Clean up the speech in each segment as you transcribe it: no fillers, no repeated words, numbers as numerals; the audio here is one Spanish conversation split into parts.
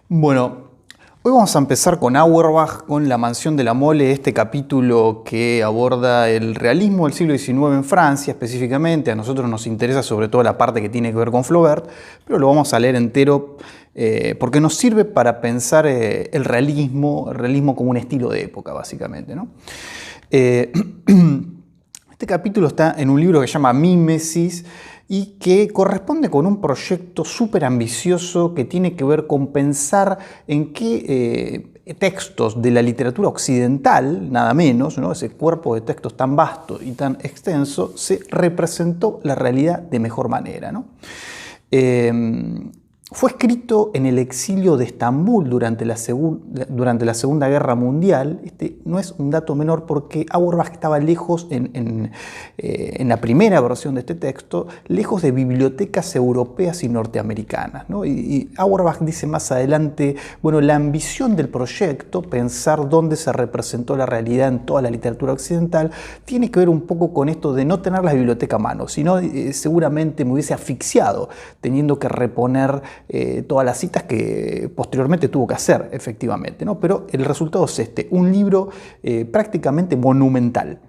Bueno, hoy vamos a empezar con Auerbach, con La mansión de la mole, este capítulo que aborda el realismo del siglo XIX en Francia específicamente. A nosotros nos interesa sobre todo la parte que tiene que ver con Flaubert, pero lo vamos a leer entero porque nos sirve para pensar el realismo como un estilo de época, básicamente, ¿no? Este capítulo está en un libro que se llama Mímesis y que corresponde con un proyecto súper ambicioso que tiene que ver con pensar en qué textos de la literatura occidental, nada menos, ¿no? Ese cuerpo de textos tan vasto y tan extenso, se representó la realidad de mejor manera, ¿no? Fue escrito en el exilio de Estambul durante la Segunda Guerra Mundial. Este no es un dato menor porque Auerbach estaba lejos, en la primera versión de este texto, lejos de bibliotecas europeas y norteamericanas, ¿no? Y Auerbach dice más adelante, bueno, la ambición del proyecto, pensar dónde se representó la realidad en toda la literatura occidental, tiene que ver un poco con esto de no tener la biblioteca a mano, sino seguramente me hubiese asfixiado teniendo que reponer todas las citas que posteriormente tuvo que hacer, efectivamente, ¿no? Pero el resultado es este, un libro prácticamente monumental.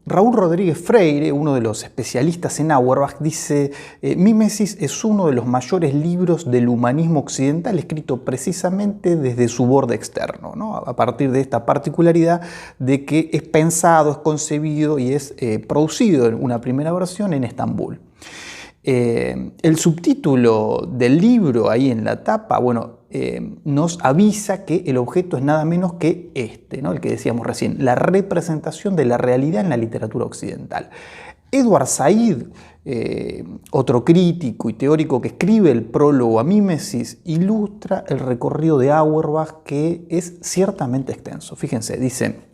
Raúl Rodríguez Freire, uno de los especialistas en Auerbach, dice: Mímesis es uno de los mayores libros del humanismo occidental escrito precisamente desde su borde externo, ¿no? A partir de esta particularidad de que es pensado, es concebido y es producido en una primera versión en Estambul. El subtítulo del libro ahí en la tapa, bueno, nos avisa que el objeto es nada menos que este, ¿no? El que decíamos recién, la representación de la realidad en la literatura occidental. Edward Said, otro crítico y teórico que escribe el prólogo a Mímesis, ilustra el recorrido de Auerbach, que es ciertamente extenso. Fíjense, dice: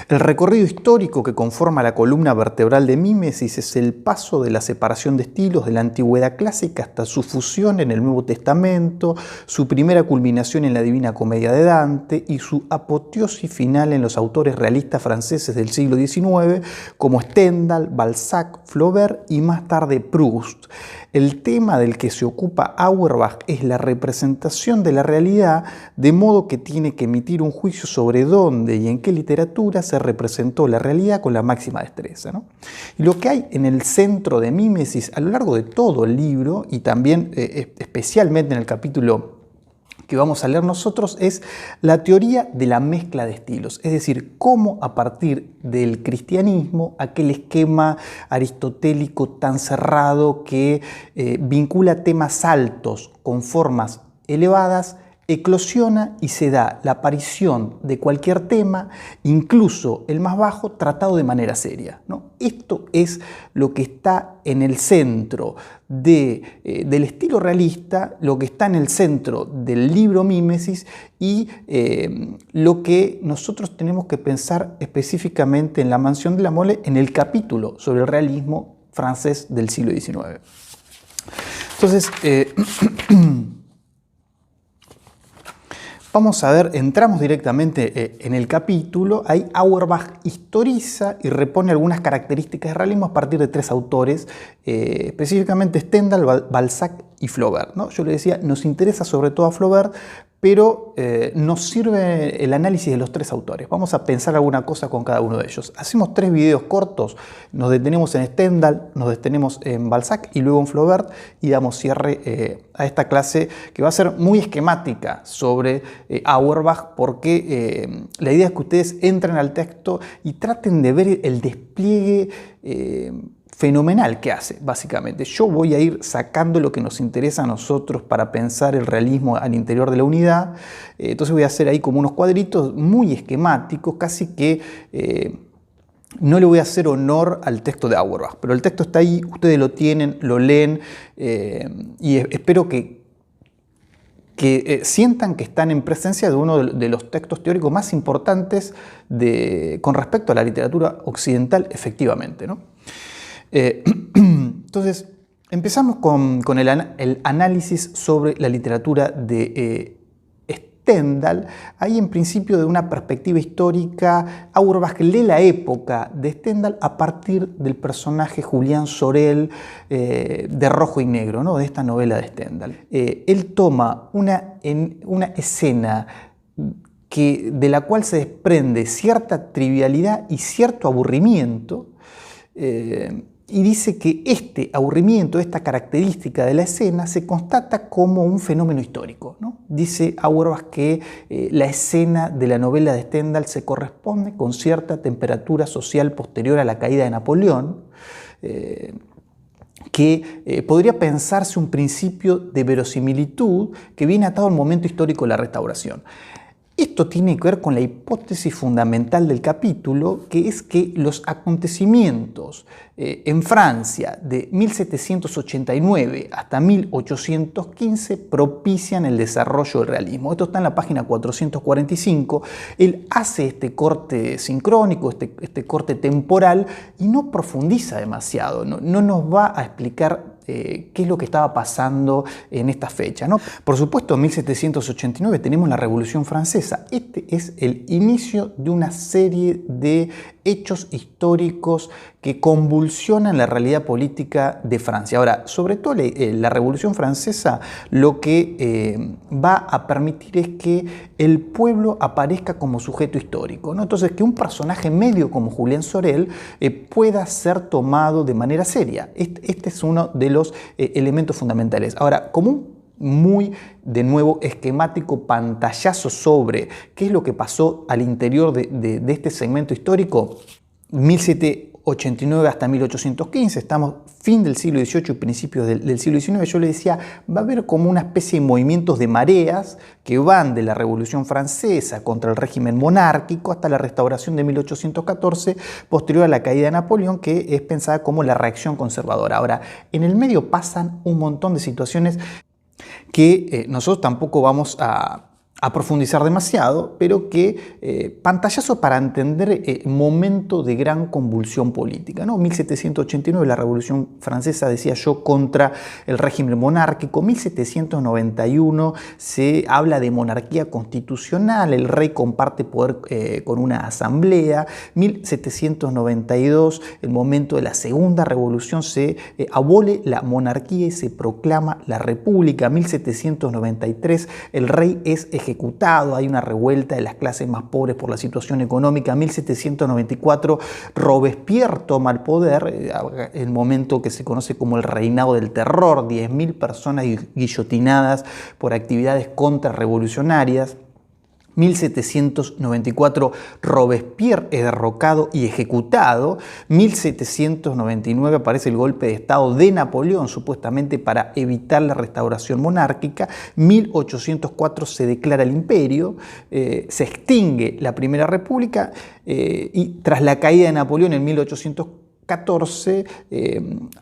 el recorrido histórico que conforma la columna vertebral de Mímesis es el paso de la separación de estilos de la antigüedad clásica hasta su fusión en el Nuevo Testamento, su primera culminación en la Divina Comedia de Dante y su apoteosis final en los autores realistas franceses del siglo XIX como Stendhal, Balzac, Flaubert y más tarde Proust. El tema del que se ocupa Auerbach es la representación de la realidad, de modo que tiene que emitir un juicio sobre dónde y en qué literatura se representó la realidad con la máxima destreza, ¿no? Y lo que hay en el centro de Mímesis a lo largo de todo el libro, y también especialmente en el capítulo que vamos a leer nosotros, es la teoría de la mezcla de estilos, es decir, cómo a partir del cristianismo, aquel esquema aristotélico tan cerrado que vincula temas altos con formas elevadas, eclosiona y se da la aparición de cualquier tema, incluso el más bajo, tratado de manera seria, ¿no? Esto es lo que está en el centro del estilo realista, lo que está en el centro del libro Mímesis y lo que nosotros tenemos que pensar específicamente en La mansión de la mole, en el capítulo sobre el realismo francés del siglo XIX. Entonces, vamos a ver, entramos directamente en el capítulo. Ahí Auerbach historiza y repone algunas características del realismo a partir de tres autores, específicamente Stendhal, Balzac y Flaubert, ¿no? Yo le decía, nos interesa sobre todo a Flaubert, pero nos sirve el análisis de los tres autores. Vamos a pensar alguna cosa con cada uno de ellos. Hacemos 3 videos cortos, nos detenemos en Stendhal, nos detenemos en Balzac y luego en Flaubert y damos cierre a esta clase que va a ser muy esquemática sobre Auerbach, porque la idea es que ustedes entren al texto y traten de ver el despliegue fenomenal que hace, básicamente. Yo voy a ir sacando lo que nos interesa a nosotros para pensar el realismo al interior de la unidad. Entonces voy a hacer ahí como unos cuadritos muy esquemáticos, casi que no le voy a hacer honor al texto de Auerbach, pero el texto está ahí, ustedes lo tienen, lo leen y espero que sientan que están en presencia de uno de los textos teóricos más importantes con respecto a la literatura occidental, efectivamente, ¿no? Entonces, empezamos con el análisis sobre la literatura de Stendhal, ahí en principio de una perspectiva histórica, Auerbach lee la época de Stendhal a partir del personaje Julián Sorel de Rojo y Negro, ¿no? De esta novela de Stendhal. Él toma una escena de la cual se desprende cierta trivialidad y cierto aburrimiento, y dice que este aburrimiento, esta característica de la escena, se constata como un fenómeno histórico, ¿no? Dice Auerbach que la escena de la novela de Stendhal se corresponde con cierta temperatura social posterior a la caída de Napoleón, que podría pensarse un principio de verosimilitud que viene atado al momento histórico de la Restauración. Esto tiene que ver con la hipótesis fundamental del capítulo, que es que los acontecimientos en Francia de 1789 hasta 1815 propician el desarrollo del realismo. Esto está en la página 445. Él hace este corte sincrónico, este corte temporal, y no profundiza demasiado, no nos va a explicar qué es lo que estaba pasando en esta fecha, ¿no? Por supuesto, en 1789 tenemos la Revolución Francesa. Este es el inicio de una serie de hechos históricos que convulsionan la realidad política de Francia. Ahora, sobre todo la Revolución Francesa lo que va a permitir es que el pueblo aparezca como sujeto histórico, ¿no? Entonces, que un personaje medio como Julián Sorel pueda ser tomado de manera seria. Este es uno de los elementos fundamentales. Ahora, como un muy, de nuevo, esquemático pantallazo sobre qué es lo que pasó al interior de este segmento histórico, 1789 hasta 1815, estamos fin del siglo XVIII y principios del siglo XIX, yo le decía, va a haber como una especie de movimientos de mareas que van de la Revolución Francesa contra el régimen monárquico hasta la Restauración de 1814, posterior a la caída de Napoleón, que es pensada como la reacción conservadora. Ahora, en el medio pasan un montón de situaciones que nosotros tampoco vamos a profundizar demasiado, pero que pantallazo para entender el momento de gran convulsión política, ¿no? 1789, la Revolución Francesa, decía yo, contra el régimen monárquico. 1791 se habla de monarquía constitucional, el rey comparte poder con una asamblea. 1792, el momento de la Segunda Revolución, se abole la monarquía y se proclama la república. 1793, el rey es ejecutado, hay una revuelta de las clases más pobres por la situación económica. 1794, Robespierre toma el poder, el momento que se conoce como el reinado del terror, 10.000 personas guillotinadas por actividades contrarrevolucionarias. 1794, Robespierre es derrocado y ejecutado. 1799 aparece el golpe de Estado de Napoleón, supuestamente para evitar la restauración monárquica. 1804 se declara el imperio, se extingue la Primera República y tras la caída de Napoleón en 1814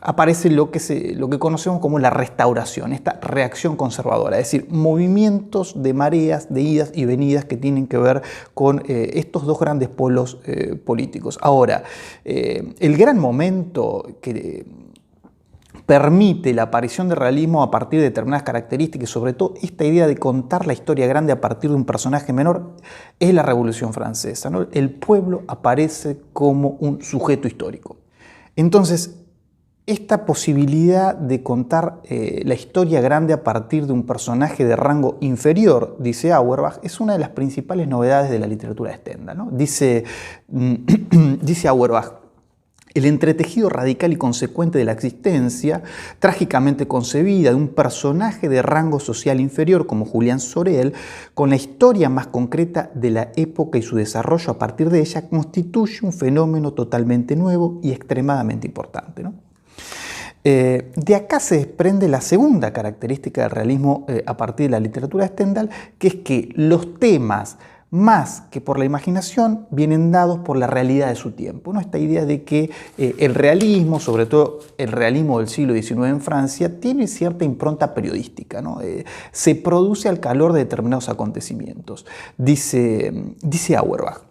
aparece lo que conocemos como la restauración, esta reacción conservadora, es decir, movimientos de mareas, de idas y venidas que tienen que ver con estos dos grandes polos políticos. Ahora, el gran momento que permite la aparición del realismo a partir de determinadas características, sobre todo esta idea de contar la historia grande a partir de un personaje menor, es la Revolución Francesa, ¿no? El pueblo aparece como un sujeto histórico. Entonces, esta posibilidad de contar la historia grande a partir de un personaje de rango inferior, dice Auerbach, es una de las principales novedades de la literatura de Stendhal, ¿no? Dice Auerbach: el entretejido radical y consecuente de la existencia, trágicamente concebida de un personaje de rango social inferior como Julián Sorel, con la historia más concreta de la época y su desarrollo a partir de ella, constituye un fenómeno totalmente nuevo y extremadamente importante, ¿no? De acá se desprende la segunda característica del realismo a partir de la literatura de Stendhal, que es que los temas, más que por la imaginación, vienen dados por la realidad de su tiempo, ¿no? Esta idea de que el realismo, sobre todo el realismo del siglo XIX en Francia, tiene cierta impronta periodística, ¿no? Se produce al calor de determinados acontecimientos. Dice Auerbach: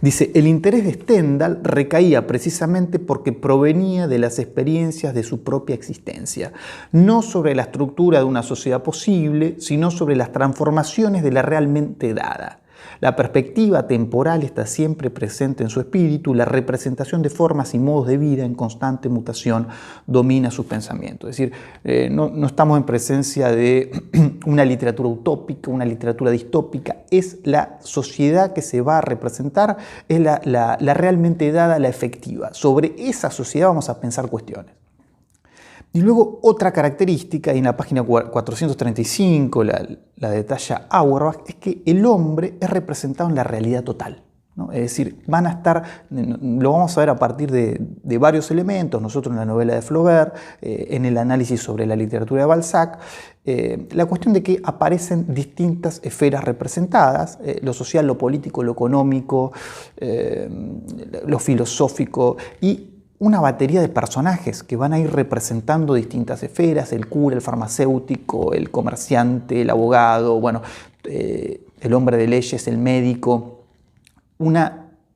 Dice, el interés de Stendhal recaía precisamente porque provenía de las experiencias de su propia existencia, no sobre la estructura de una sociedad posible, sino sobre las transformaciones de la realmente dada. La perspectiva temporal está siempre presente en su espíritu, la representación de formas y modos de vida en constante mutación domina sus pensamientos. Es decir, no estamos en presencia de una literatura utópica, una literatura distópica, es la sociedad que se va a representar, es la realmente dada, la efectiva. Sobre esa sociedad vamos a pensar cuestiones. Y luego otra característica, y en la página 435 la detalla Auerbach, es que el hombre es representado en la realidad total, ¿no? Es decir, van a estar, lo vamos a ver a partir de varios elementos, nosotros en la novela de Flaubert, en el análisis sobre la literatura de Balzac, la cuestión de que aparecen distintas esferas representadas, lo social, lo político, lo económico, lo filosófico y una batería de personajes que van a ir representando distintas esferas, el cura, el farmacéutico, el comerciante, el abogado, bueno, el hombre de leyes, el médico,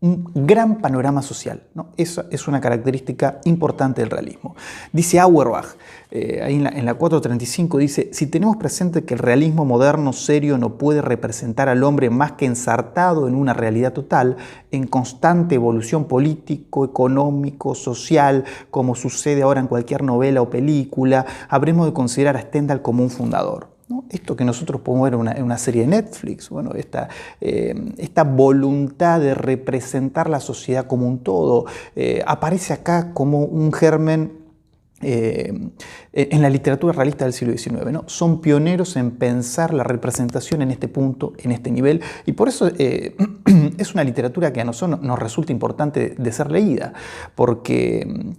un gran panorama social, ¿no? Esa es una característica importante del realismo. Dice Auerbach, ahí en la 435, dice, si tenemos presente que el realismo moderno serio no puede representar al hombre más que ensartado en una realidad total, en constante evolución político, económico, social, como sucede ahora en cualquier novela o película, habremos de considerar a Stendhal como un fundador, ¿no? Esto que nosotros podemos ver en una serie de Netflix, bueno, esta voluntad de representar la sociedad como un todo, aparece acá como un germen en la literatura realista del siglo XIX, ¿no? Son pioneros en pensar la representación en este punto, en este nivel, y por eso es una literatura que a nosotros nos resulta importante de ser leída, porque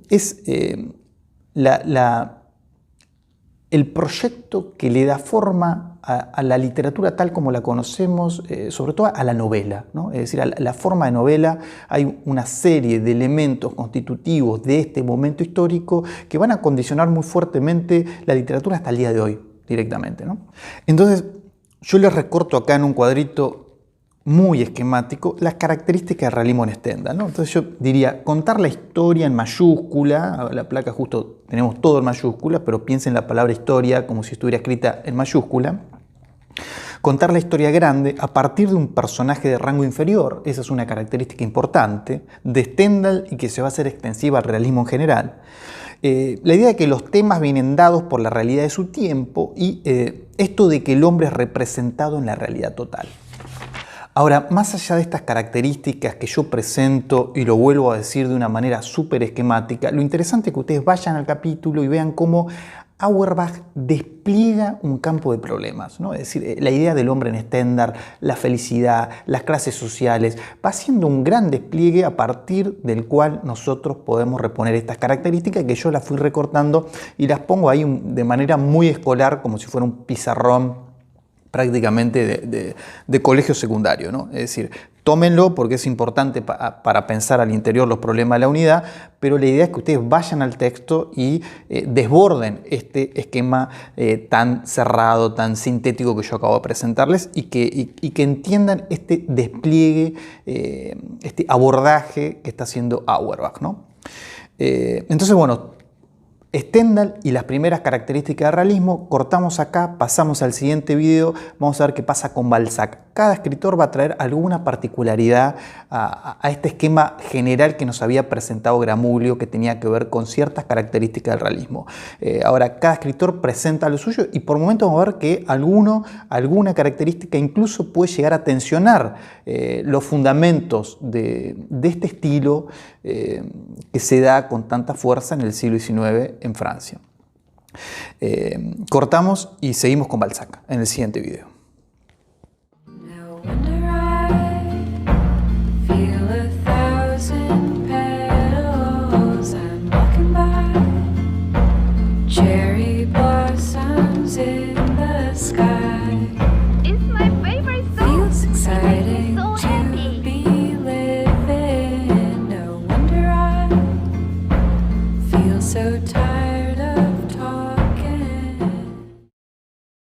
es el proyecto que le da forma a la literatura tal como la conocemos, sobre todo a la novela, ¿no? Es decir, a la forma de novela hay una serie de elementos constitutivos de este momento histórico que van a condicionar muy fuertemente la literatura hasta el día de hoy, directamente, ¿no? Entonces, yo les recorto acá en un cuadrito muy esquemático las características del realismo en Stendhal, ¿no? Entonces yo diría, contar la historia en mayúscula, la placa justo tenemos todo en mayúscula, pero piensen la palabra historia como si estuviera escrita en mayúscula. Contar la historia grande a partir de un personaje de rango inferior, esa es una característica importante de Stendhal y que se va a hacer extensiva al realismo en general. La idea de que los temas vienen dados por la realidad de su tiempo y esto de que el hombre es representado en la realidad total. Ahora, más allá de estas características que yo presento y lo vuelvo a decir de una manera súper esquemática, lo interesante es que ustedes vayan al capítulo y vean cómo Auerbach despliega un campo de problemas, ¿no? Es decir, la idea del hombre en Stendhal, la felicidad, las clases sociales, va haciendo un gran despliegue a partir del cual nosotros podemos reponer estas características que yo las fui recortando y las pongo ahí de manera muy escolar, como si fuera un pizarrón prácticamente de colegio secundario, ¿no? Es decir, tómenlo porque es importante para pensar al interior los problemas de la unidad, pero la idea es que ustedes vayan al texto y desborden este esquema tan cerrado, tan sintético que yo acabo de presentarles y que entiendan este despliegue, este abordaje que está haciendo Auerbach, ¿no? Entonces, bueno, Stendhal y las primeras características del realismo, cortamos acá, pasamos al siguiente video, vamos a ver qué pasa con Balzac. Cada escritor va a traer alguna particularidad a este esquema general que nos había presentado Gramulio, que tenía que ver con ciertas características del realismo. Ahora, cada escritor presenta lo suyo y por momentos vamos a ver que alguna característica incluso puede llegar a tensionar los fundamentos de este estilo que se da con tanta fuerza en el siglo XIX en Francia. Cortamos y seguimos con Balzac en el siguiente video.